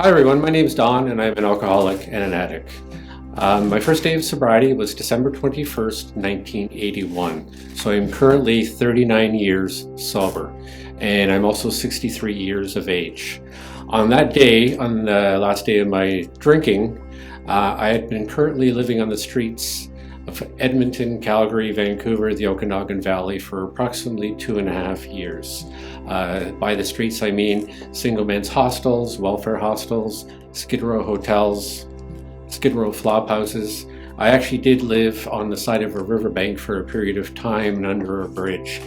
Hi everyone, my name is Don and I'm an alcoholic and an addict. My first day of sobriety was December 21st, 1981. So I'm currently 39 years sober and I'm also 63 years of age. On that day, on the last day of my drinking, I had been currently living on the streets of Edmonton, Calgary, Vancouver, the Okanagan Valley for approximately 2.5 years. By the streets, I mean single men's hostels, welfare hostels, Skid Row hotels, Skid Row flop houses. I actually did live on the side of a riverbank for a period of time and under a bridge,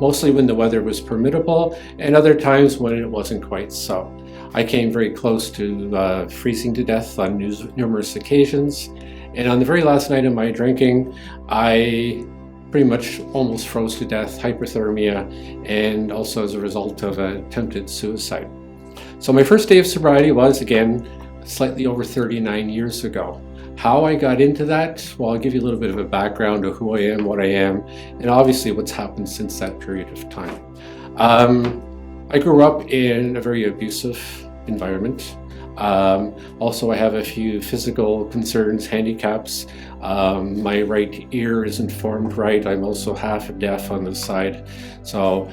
mostly when the weather was permissible and other times when it wasn't quite so. I came very close to freezing to death on numerous occasions. And on the very last night of my drinking, I pretty much almost froze to death, hypothermia, and also as a result of attempted suicide. So my first day of sobriety was, again, slightly over 39 years ago. How I got into that, well, I'll give you a little bit of a background of who I am, what I am, and obviously what's happened since that period of time. I grew up in a very abusive environment. Also, I have a few physical concerns, handicaps. My right ear isn't formed right. I'm also half deaf on the side. So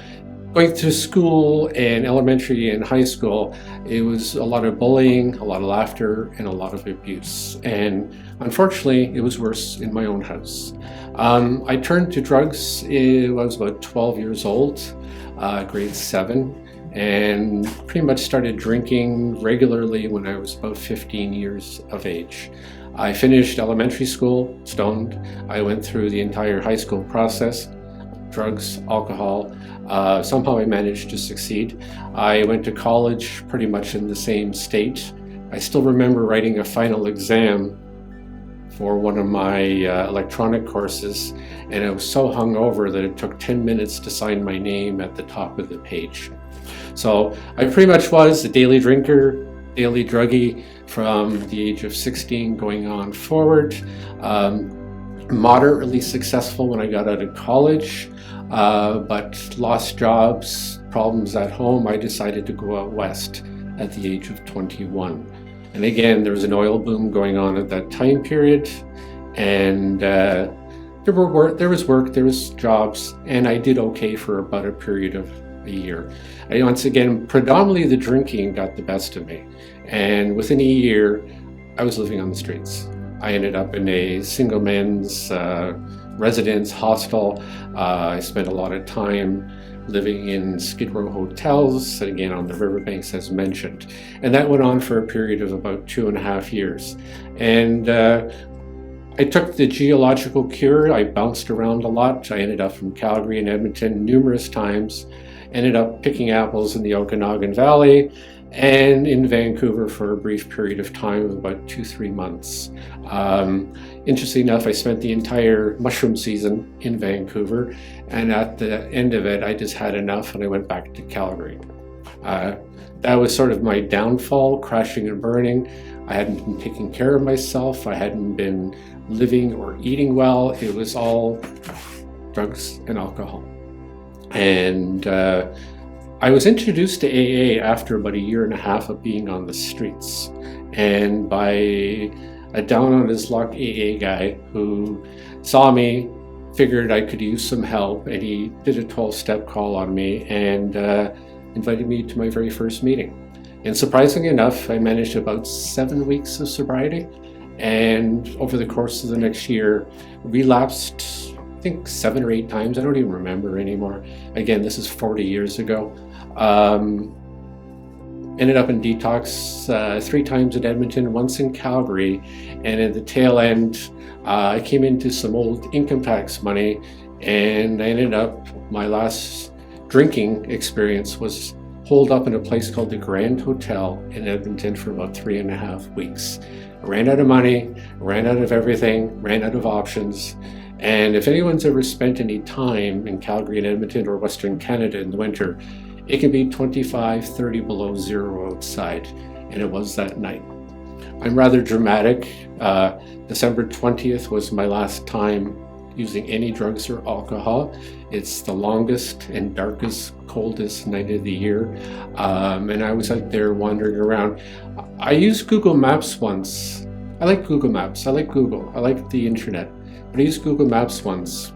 going through school and elementary and high school, it was a lot of bullying, a lot of laughter, and a lot of abuse. And unfortunately, it was worse in my own house. I turned to drugs when I was about 12 years old, grade 7. And pretty much started drinking regularly when I was about 15 years of age. I finished elementary school stoned. I went through the entire high school process, drugs, alcohol. Somehow I managed to succeed. I went to college pretty much in the same state. I still remember writing a final exam for one of my electronic courses, and I was so hungover that it took 10 minutes to sign my name at the top of the page. So I pretty much was a daily drinker, daily druggie from the age of 16 going on forward. Moderately successful when I got out of college, but lost jobs, problems at home. I decided to go out west at the age of 21. And again, there was an oil boom going on at that time period, and there was work, there was jobs, and I did okay for about a period of a year. Once again, predominantly the drinking got the best of me, and within a year, I was living on the streets. I ended up in a single men's residence hostel. I spent a lot of time living in Skid Row hotels, and again on the riverbanks as mentioned. And that went on for a period of about 2.5 years. And I took the geological cure. I bounced around a lot. I ended up from Calgary and Edmonton numerous times, ended up picking apples in the Okanagan Valley and in Vancouver for a brief period of time of about 2-3 months. Interestingly enough, I spent the entire mushroom season in Vancouver, and at the end of it, I just had enough and I went back to Calgary. That was sort of my downfall, crashing and burning. I hadn't been taking care of myself. I hadn't been living or eating well. It was all drugs and alcohol. And I was introduced to AA after about 1.5 years of being on the streets, and by a down on his luck AA guy who saw me, figured I could use some help, and he did a 12-step call on me and invited me to my very first meeting. And surprisingly enough, I managed about 7 weeks of sobriety, and over the course of the next year, relapsed, I think 7 or 8 times. I don't even remember anymore. Again, this is 40 years ago. Ended up in detox 3 times in Edmonton, once in Calgary, and at the tail end, I came into some old income tax money, and I ended up, my last drinking experience was holed up in a place called the Grand Hotel in Edmonton for about 3.5 weeks. I ran out of money, ran out of everything, ran out of options. And if anyone's ever spent any time in Calgary and Edmonton or Western Canada in the winter, it can be 25, 30 below zero outside, and it was that night. I'm rather dramatic. December 20th was my last time using any drugs or alcohol. It's the longest and darkest, coldest night of the year. And I was out there wandering around. I used Google Maps once. I like Google Maps. I like Google. I like the internet. But I used Google Maps once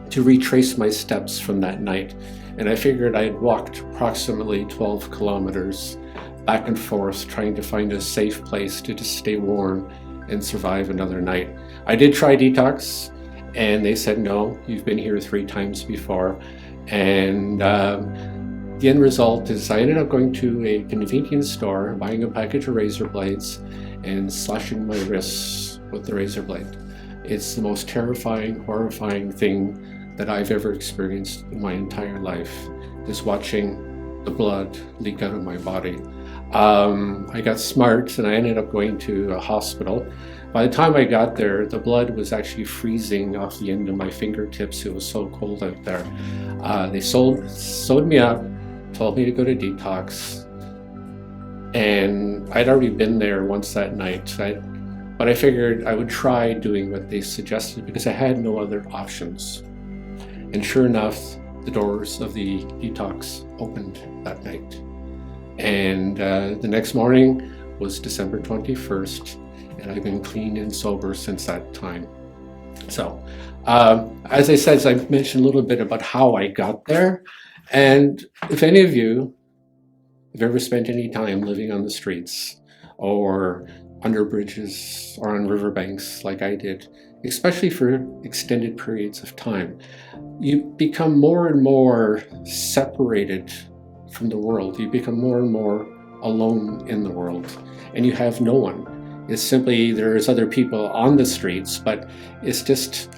to retrace my steps from that night. And I figured I had walked approximately 12 kilometers back and forth, trying to find a safe place to just stay warm and survive another night. I did try detox, and they said, no, you've been here 3 times before. And the end result is I ended up going to a convenience store, buying a package of razor blades and slashing my wrists with the razor blade. It's the most terrifying, horrifying thing that I've ever experienced in my entire life, is watching the blood leak out of my body. I got smart and I ended up going to a hospital. By the time I got there, the blood was actually freezing off the end of my fingertips. It was so cold out there. They sewed me up, told me to go to detox, and I'd already been there once that night. But I figured I would try doing what they suggested because I had no other options. And sure enough, the doors of the detox opened that night. And the next morning was December 21st, and I've been clean and sober since that time. So, as I said, I've mentioned a little bit about how I got there. And if any of you have ever spent any time living on the streets or under bridges or on riverbanks like I did, especially for extended periods of time, you become more and more separated from the world. You become more and more alone in the world, and you have no one. It's simply there's other people on the streets, but it's just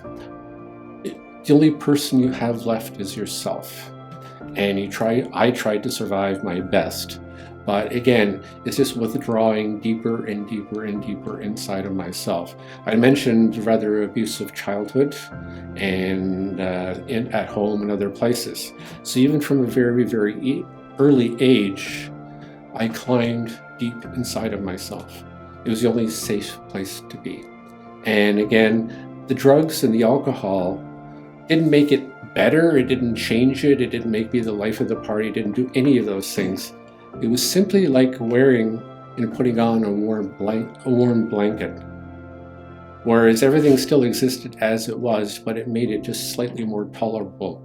the only person you have left is yourself. And I tried to survive my best, but again, it's just withdrawing deeper and deeper and deeper inside of myself. I mentioned rather abusive childhood and at home and other places. So even from a very, very early age, I climbed deep inside of myself. It was the only safe place to be. And again, the drugs and the alcohol didn't make it better. It didn't change it. It didn't make me the life of the party. It didn't do any of those things. It was simply like wearing and putting on a warm blanket. Whereas everything still existed as it was, but it made it just slightly more tolerable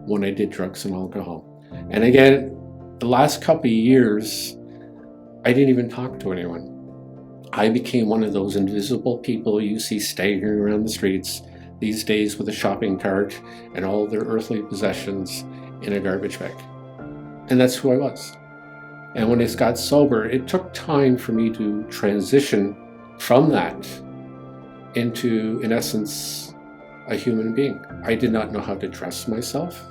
when I did drugs and alcohol. And again, the last couple of years, I didn't even talk to anyone. I became one of those invisible people you see staggering around the streets these days with a shopping cart and all their earthly possessions in a garbage bag. And that's who I was. And when I got sober, it took time for me to transition from that into, in essence, a human being. I did not know how to dress myself.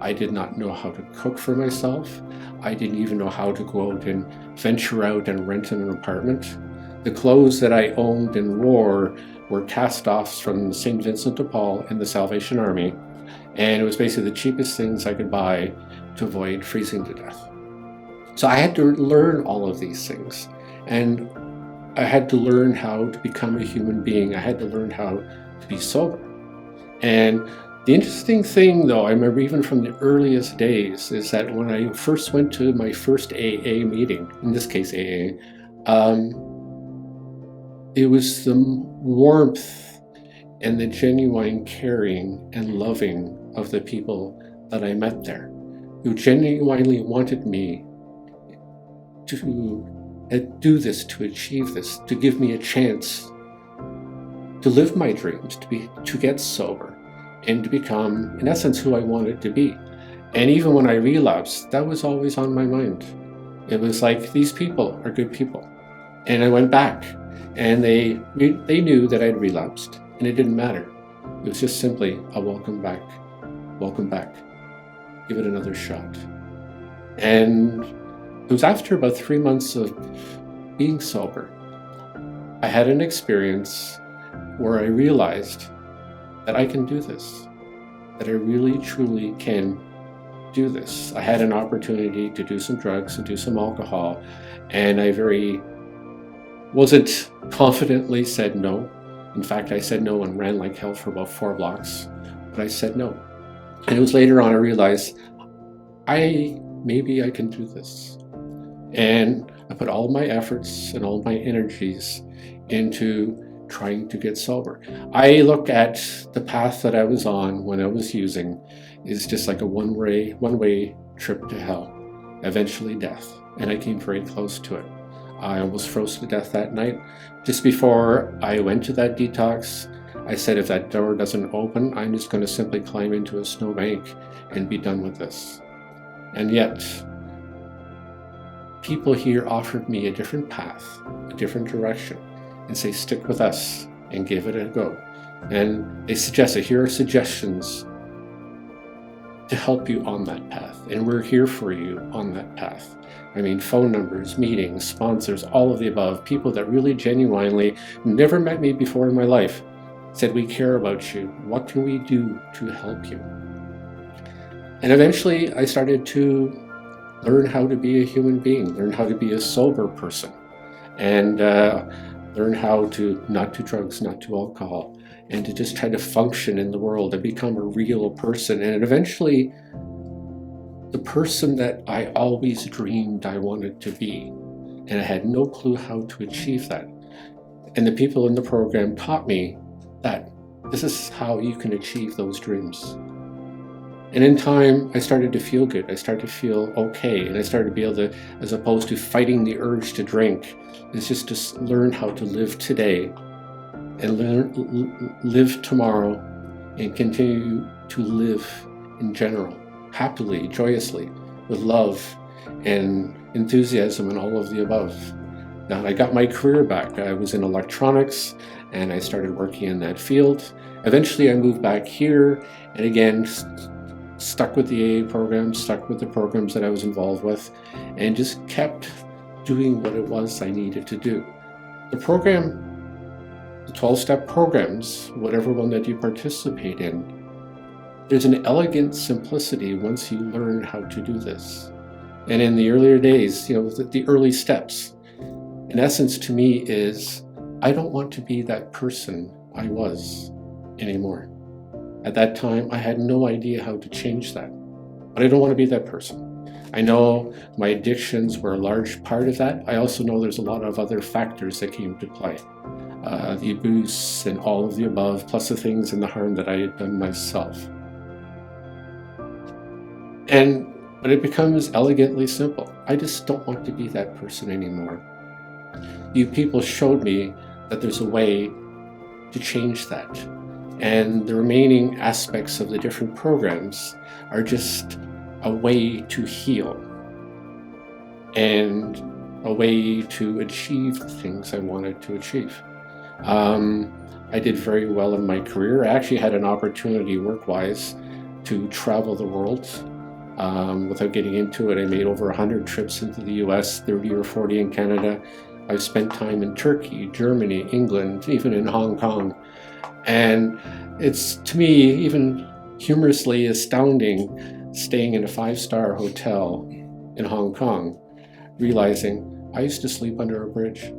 I did not know how to cook for myself. I didn't even know how to go out and venture out and rent an apartment. The clothes that I owned and wore were cast-offs from St. Vincent de Paul and the Salvation Army, and it was basically the cheapest things I could buy to avoid freezing to death. So I had to learn all of these things, and I had to learn how to become a human being. I had to learn how to be sober. And the interesting thing, though, I remember even from the earliest days, is that when I first went to my first AA meeting, in this case AA, it was the warmth and the genuine caring and loving of the people that I met there, who genuinely wanted me to do this, to achieve this, to give me a chance to live my dreams, to get sober, and to become, in essence, who I wanted to be. And even when I relapsed, that was always on my mind. It was like, these people are good people. And I went back, and they knew that I'd relapsed, and it didn't matter. It was just simply a welcome back, give it another shot. And it was after about 3 months of being sober, I had an experience where I realized that I can do this, that I really truly can do this. I had an opportunity to do some drugs and do some alcohol, and I wasn't confidently said no. In fact, I said no and ran like hell for about 4 blocks, but I said no. And it was later on I realized maybe I can do this. And I put all my efforts and all my energies into trying to get sober. I look at the path that I was on when I was using is just like a one-way trip to hell, eventually death. And I came very close to it. I almost froze to death that night. Just before I went to that detox, I said, if that door doesn't open, I'm just going to simply climb into a snowbank and be done with this. And yet, people here offered me a different path, a different direction, and say, stick with us and give it a go. And they suggested, here are suggestions to help you on that path. And we're here for you on that path. I mean, phone numbers, meetings, sponsors, all of the above, people that really genuinely never met me before in my life, said, we care about you. What can we do to help you? And eventually I started to learn how to be a human being, learn how to be a sober person, and learn how to not do drugs, not do alcohol, and to just try to function in the world and become a real person. And eventually, the person that I always dreamed I wanted to be. And I had no clue how to achieve that. And the people in the program taught me that this is how you can achieve those dreams. And in time, I started to feel good. I started to feel okay. And I started to be able to, as opposed to fighting the urge to drink, is just to learn how to live today and live tomorrow and continue to live in general, happily, joyously, with love and enthusiasm and all of the above. Now, I got my career back. I was in electronics and I started working in that field. Eventually, I moved back here and again, stuck with the AA program, stuck with the programs that I was involved with, and just kept doing what it was I needed to do. The program, the 12-step programs, whatever one that you participate in, there's an elegant simplicity once you learn how to do this. And in the earlier days, the early steps, in essence to me is, I don't want to be that person I was anymore. At that time, I had no idea how to change that, but I don't want to be that person. I know my addictions were a large part of that. I also know there's a lot of other factors that came to play. The abuse and all of the above, plus the things and the harm that I had done myself. But it becomes elegantly simple. I just don't want to be that person anymore. You people showed me that there's a way to change that. And the remaining aspects of the different programs are just a way to heal and a way to achieve the things I wanted to achieve. I did very well in my career. I actually had an opportunity work-wise to travel the world. Without getting into it, I made over 100 trips into the US, 30 or 40 in Canada. I've spent time in Turkey, Germany, England, even in Hong Kong. And it's, to me, even humorously astounding staying in a 5-star hotel in Hong Kong, realizing I used to sleep under a bridge.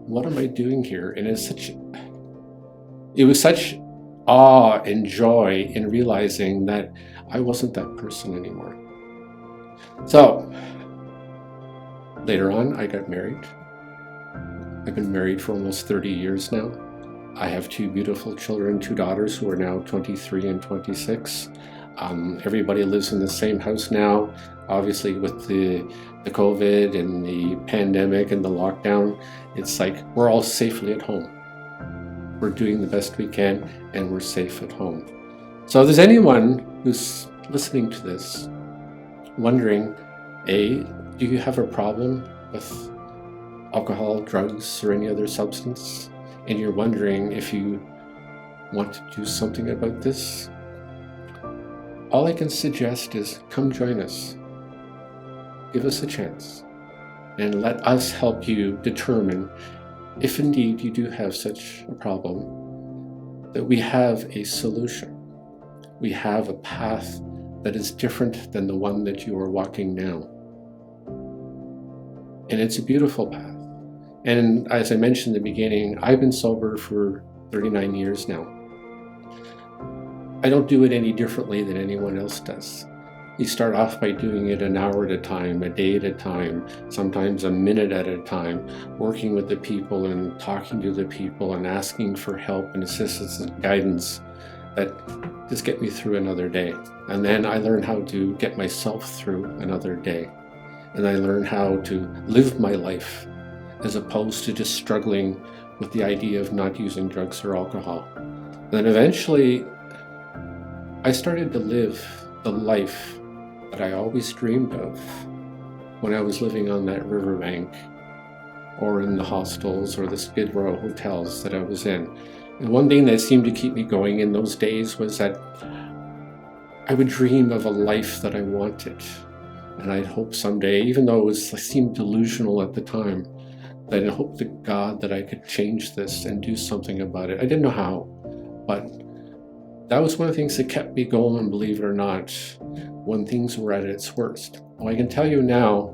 What am I doing here? And it was such awe and joy in realizing that I wasn't that person anymore. So, later on, I got married. I've been married for almost 30 years now. I have 2 beautiful children, 2 daughters who are now 23 and 26. Everybody lives in the same house now. Obviously, with the COVID and the pandemic and the lockdown, it's like we're all safely at home. We're doing the best we can, and we're safe at home. So if there's anyone who's listening to this, wondering, A, do you have a problem with alcohol, drugs, or any other substance? And you're wondering if you want to do something about this? All I can suggest is come join us. Give us a chance. And let us help you determine if indeed you do have such a problem, that we have a solution. We have a path that is different than the one that you are walking now. And it's a beautiful path. And as I mentioned in the beginning, I've been sober for 39 years now. I don't do it any differently than anyone else does. You start off by doing it an hour at a time, a day at a time, sometimes a minute at a time, working with the people and talking to the people and asking for help and assistance and guidance that just get me through another day. And then I learn how to get myself through another day. And I learn how to live my life as opposed to just struggling with the idea of not using drugs or alcohol. Then eventually I started to live the life that I always dreamed of when I was living on that riverbank or in the hostels or the Skid Row hotels that I was in. And one thing that seemed to keep me going in those days was that I would dream of a life that I wanted. And I'd hope someday, even though it seemed delusional at the time, that I'd hope to God that I could change this and do something about it. I didn't know how, but that was one of the things that kept me going, believe it or not, when things were at its worst. Well, I can tell you now,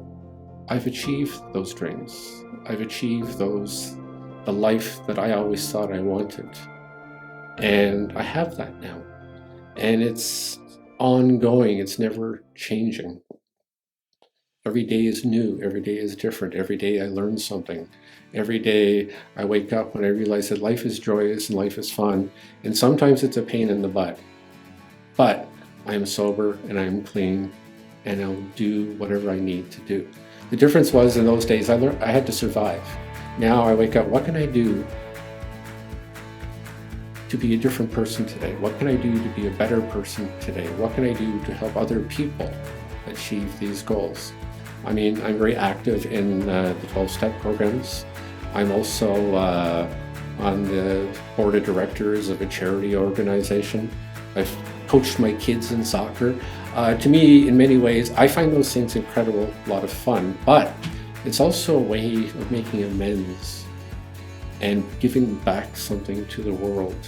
I've achieved those dreams. I've achieved the life that I always thought I wanted. And I have that now. And it's ongoing, it's never changing. Every day is new, every day is different, every day I learn something. Every day I wake up and I realize that life is joyous and life is fun, and sometimes it's a pain in the butt. But I'm sober and I'm clean and I'll do whatever I need to do. The difference was in those days I had to survive. Now I wake up, what can I do to be a different person today? What can I do to be a better person today? What can I do to help other people achieve these goals? I mean, I'm very active in the 12-step programs. I'm also on the board of directors of a charity organization. I've coached my kids in soccer. To me, in many ways, I find those things incredible, a lot of fun, but it's also a way of making amends and giving back something to the world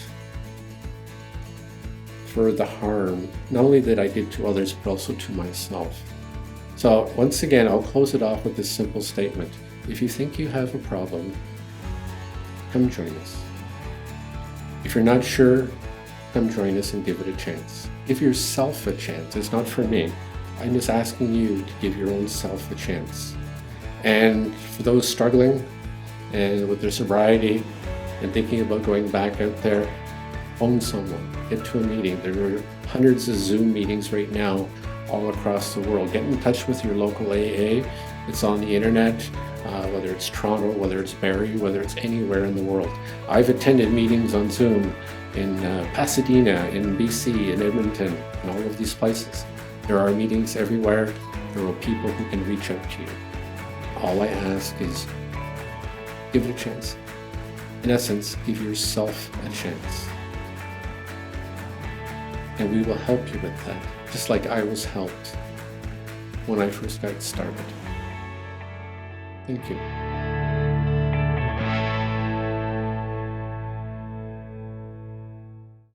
for the harm, not only that I did to others, but also to myself. So once again, I'll close it off with this simple statement. If you think you have a problem, come join us. If you're not sure, come join us and give it a chance. Give yourself a chance. It's not for me. I'm just asking you to give your own self a chance. And for those struggling and with their sobriety and thinking about going back out there, phone someone, get to a meeting. There are hundreds of Zoom meetings right now all across the world. Get in touch with your local AA. It's on the internet, whether it's Toronto, whether it's Barrie, whether it's anywhere in the world. I've attended meetings on Zoom in Pasadena, in BC, in Edmonton, and all of these places. There are meetings everywhere. There are people who can reach out to you. All I ask is give it a chance. In essence, give yourself a chance. And we will help you with that, just like I was helped when I first got started. Thank you.